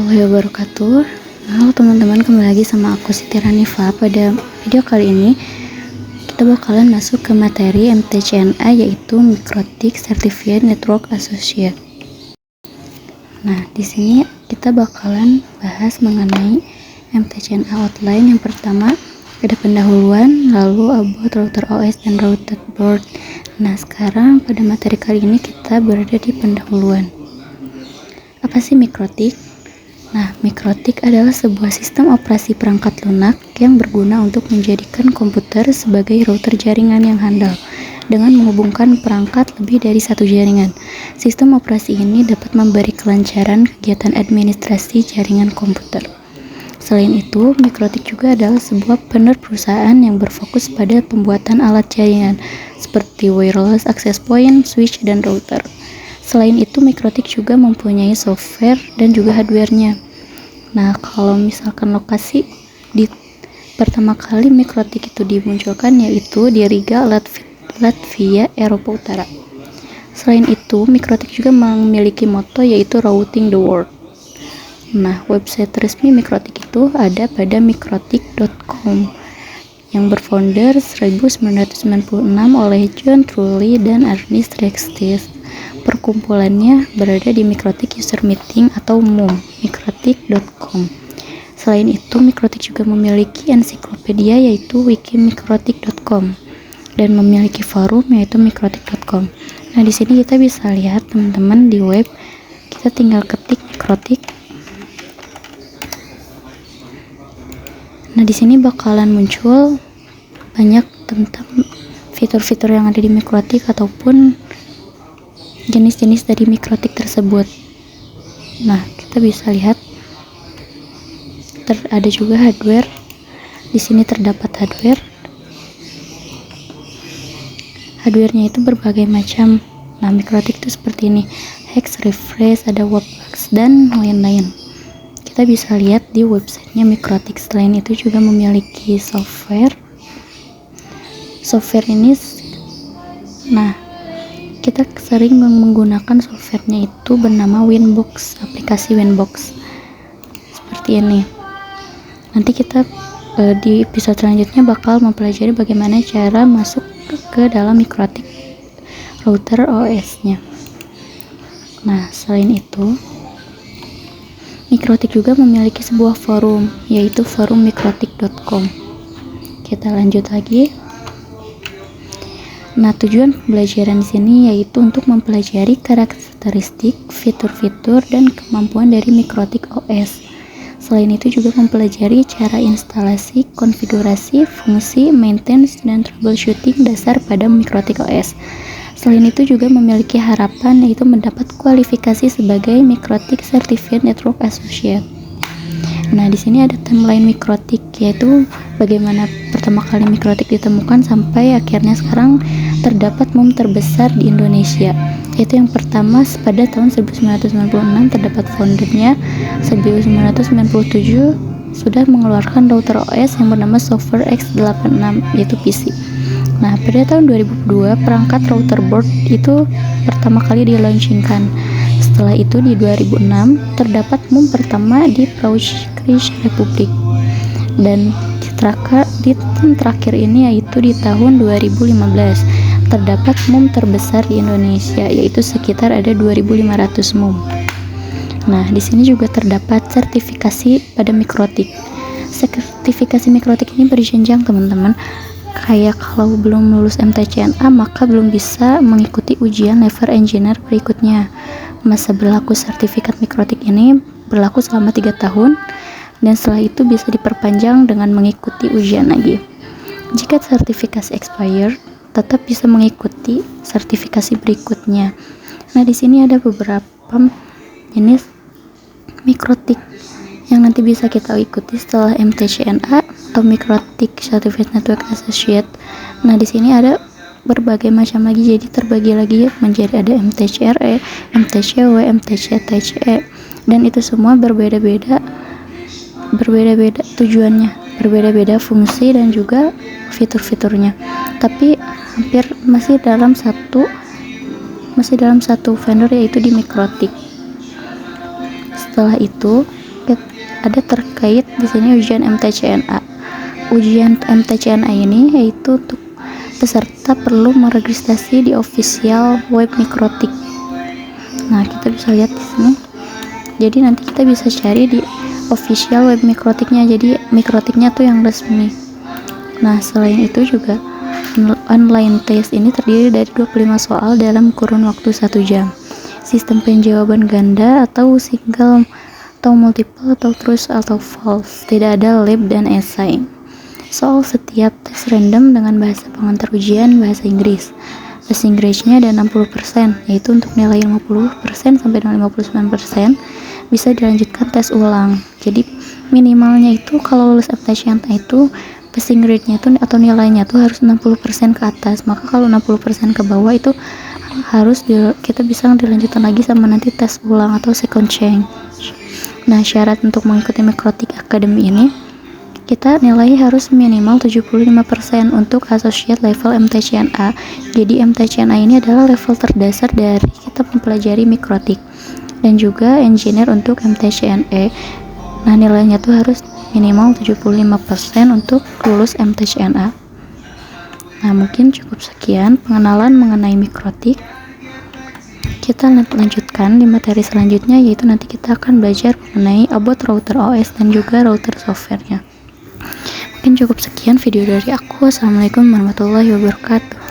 warahmatullahi wabarakatuh. Halo teman-teman, kembali lagi sama aku Siti Ranifa. Pada video kali ini kita bakalan masuk ke materi MTCNA, yaitu Mikrotik Certified Network Associate. Nah, di sini kita bakalan bahas mengenai MTCNA outline. Yang pertama ada pendahuluan, lalu about router OS dan router board. Nah, sekarang pada materi kali ini kita berada di pendahuluan. Apa sih mikrotik? Nah, mikrotik adalah sebuah sistem operasi perangkat lunak yang berguna untuk menjadikan komputer sebagai router jaringan yang handal dengan menghubungkan perangkat lebih dari satu jaringan. Sistem operasi ini dapat memberi kelancaran kegiatan administrasi jaringan komputer. Selain itu, mikrotik juga adalah sebuah perusahaan yang berfokus pada pembuatan alat jaringan seperti wireless access point, switch, dan router. Selain itu, mikrotik juga mempunyai software dan juga hardware-nya. Nah, kalau misalkan lokasi di pertama kali mikrotik itu dimunculkan yaitu di Riga, Latvia, Eropa Utara. Selain itu, mikrotik juga memiliki moto yaitu routing the world. Nah, website resmi mikrotik itu ada pada mikrotik.com yang berfounder 1996 oleh John Trulli dan Ernest Rextis. Perkumpulannya berada di Mikrotik User Meeting atau MUM, mikrotik.com. Selain itu, mikrotik juga memiliki ensiklopedia yaitu wikimikrotik.com dan memiliki forum yaitu mikrotik.com. Nah, di sini kita bisa lihat teman-teman di web, kita tinggal ketik mikrotik. Nah, di sini bakalan muncul banyak tentang fitur-fitur yang ada di mikrotik ataupun jenis-jenis dari mikrotik tersebut. Nah, kita bisa lihat ada juga hardware. Di sini terdapat hardware. Hardware-nya itu berbagai macam. Nah, mikrotik itu seperti ini: hex, refresh, ada webbox dan lain-lain. Kita bisa lihat di websitenya mikrotik. Selain itu juga memiliki software. Software ini, nah, kita sering menggunakan softwarenya itu bernama Winbox, aplikasi Winbox seperti ini. Nanti kita di episode selanjutnya bakal mempelajari bagaimana cara masuk ke dalam mikrotik router OS-nya. Nah, selain itu, mikrotik juga memiliki sebuah forum yaitu forum mikrotik.com. Kita lanjut lagi. Nah, tujuan pembelajaran di sini yaitu untuk mempelajari karakteristik, fitur-fitur, dan kemampuan dari mikrotik OS. Selain itu juga mempelajari cara instalasi, konfigurasi, fungsi, maintenance, dan troubleshooting dasar pada mikrotik OS. Selain itu juga memiliki harapan yaitu mendapat kualifikasi sebagai Mikrotik Certified Network Associate. Nah, di sini ada timeline mikrotik, yaitu bagaimana pertama kali mikrotik ditemukan sampai akhirnya sekarang terdapat MUM terbesar di Indonesia. Yaitu yang pertama pada tahun 1996 terdapat foundernya. 1997 sudah mengeluarkan router OS yang bernama Software X86 yaitu PC. Nah, pada tahun 2002 perangkat router board itu pertama kali di-launchingkan. Setelah itu di 2006 terdapat MUM pertama di Czech Republic, dan di tahun terakhir ini yaitu di tahun 2015 terdapat MUM terbesar di Indonesia yaitu sekitar ada 2.500 MUM. Nah, di sini juga terdapat sertifikasi pada mikrotik. Sertifikasi mikrotik ini berjenjang teman-teman. Kayak kalau belum lulus MTCNA maka belum bisa mengikuti ujian level engineer berikutnya. Masa berlaku sertifikat mikrotik ini berlaku selama 3 tahun dan setelah itu bisa diperpanjang dengan mengikuti ujian lagi. Jika sertifikasi expired, tetap bisa mengikuti sertifikasi berikutnya. Nah, di sini ada beberapa jenis mikrotik yang nanti bisa kita ikuti setelah MTCNA atau Mikrotik Certified Network Associate. Nah, di sini ada berbagai macam lagi, jadi terbagi lagi menjadi ada MTCRE, MTCW, MTCTCE, dan itu semua berbeda-beda tujuannya, berbeda-beda fungsi dan juga fitur-fiturnya, tapi hampir masih dalam satu vendor yaitu di Mikrotik. Setelah itu ada terkait di sini ujian MTCNA. Ujian MTCNA ini yaitu untuk peserta perlu meregistrasi di official web Mikrotik. Nah, kita bisa lihat di sini. Jadi nanti kita bisa cari di official web Mikrotiknya. Jadi Mikrotiknya tuh yang resmi. Nah, selain itu juga online test ini terdiri dari 25 soal dalam kurun waktu 1 jam. Sistem penjawaban ganda atau single atau multiple atau true atau false. Tidak ada lab dan esai. Soal setiap tes random dengan bahasa pengantar ujian bahasa Inggris. Bahasa Inggrisnya ada 60%, yaitu untuk nilai 50% sampai dengan 59% bisa dilanjutkan tes ulang. Jadi minimalnya itu kalau lulus MTCNA itu passing grade-nya itu atau nilainya tuh harus 60% ke atas. Maka kalau 60% ke bawah itu harus kita bisa dilanjutkan lagi sama nanti tes ulang atau second change. Nah, syarat untuk mengikuti Mikrotik Academy ini kita nilai harus minimal 75% untuk associate level MTCNA. Jadi MTCNA ini adalah level terdasar dari kita mempelajari Mikrotik, dan juga engineer untuk MTCNE. Nah, nilainya tuh harus minimal 75% untuk lulus MTCNA. Nah, mungkin cukup sekian pengenalan mengenai Mikrotik. Kita lanjutkan di materi selanjutnya, yaitu nanti kita akan belajar mengenai about router OS dan juga router softwarenya. Mungkin cukup sekian video dari aku. Assalamualaikum warahmatullahi wabarakatuh.